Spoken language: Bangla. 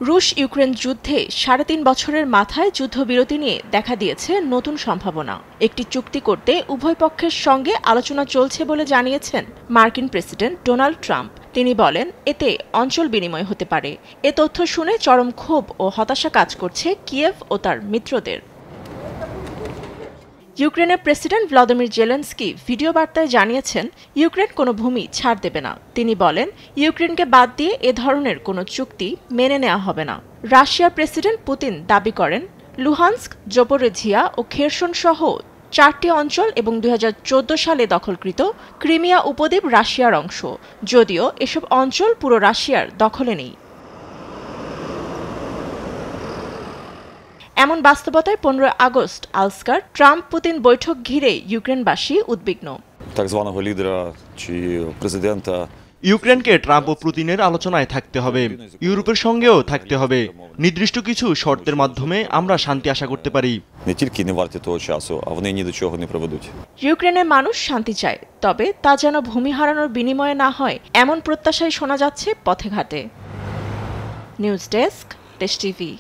রুশ ইউক্রেন যুদ্ধে ৩.৫ বছরের মাথায় যুদ্ধবিরতি নিয়ে দেখা দিয়েছে নতুন সম্ভাবনা। একটি চুক্তি করতে উভয় পক্ষের সঙ্গে আলোচনা চলছে বলে জানিয়েছেন মার্কিন প্রেসিডেন্ট ডোনাল্ড ট্রাম্প। তিনি বলেন, এতে অঞ্চল বিনিময় হতে পারে। এ তথ্য শুনে চরম ক্ষোভ ও হতাশা কাজ করছে কিয়েভ ও তার মিত্রদের। ইউক্রেনের প্রেসিডেন্ট ভ্লাদিমির জেলেনস্কি ভিডিও বার্তায় জানিয়েছেন, ইউক্রেন কোনো ভূমি ছাড় দেবে না। তিনি বলেন, ইউক্রেনকে বাদ দিয়ে এ ধরনের কোনো চুক্তি মেনে নেওয়া হবে না। রাশিয়ার প্রেসিডেন্ট পুতিন দাবি করেন, লুহান্স্ক, জোপোরিঝিয়া ও খেরসন সহ 4টি অঞ্চল এবং 2014 সালে দখলকৃত ক্রিমিয়া উপদ্বীপ রাশিয়ার অংশ, যদিও এসব অঞ্চল পুরো রাশিয়ার দখলে নেই। এমন বাস্তবতায় 15 আগস্ট আলস্কার ট্রাম্প পুতিন বৈঠক ঘিরে ইউক্রেনবাসী উদ্বিগ্ন। ইউক্রেনকে ট্রাম্প ও পুতিনের আলোচনায় থাকতে হবে, ইউরোপের সঙ্গেও থাকতে হবে। নির্দিষ্ট কিছু শর্তের মাধ্যমে আমরা শান্তি আশা করতে পারি। ইউক্রেনের মানুষ শান্তি চায়, তবে তা যেন ভূমি হারানোর বিনিময়ে না হয়, এমন প্রত্যাশাই শোনা যাচ্ছে পথে ঘাটে। নিউজ ডেস্ক, দেশ টিভি।